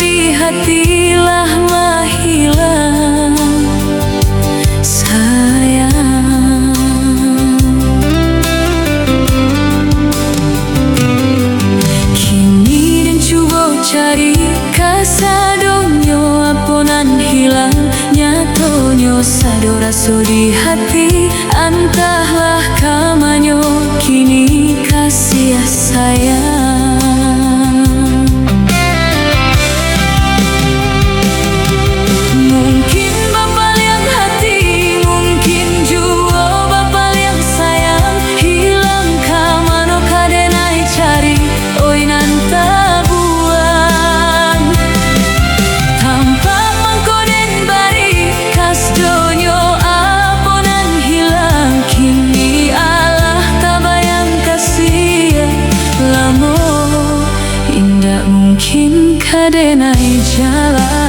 di hati lah menghilang sayang. Kini dan coba cari kasadonyo aponan hilang nyatonyo sado raso di hati antahlah kamanyo kini kasih sayang. Mungkin bapak liang hati, mungkin juga bapak liang sayang, hilang kamano kadenai cari oi nanta buan tanpa mangkoden bari kasdonyo aponan hilang kini Allah tabayang kasih lamo indah mungkin kadenai jalan.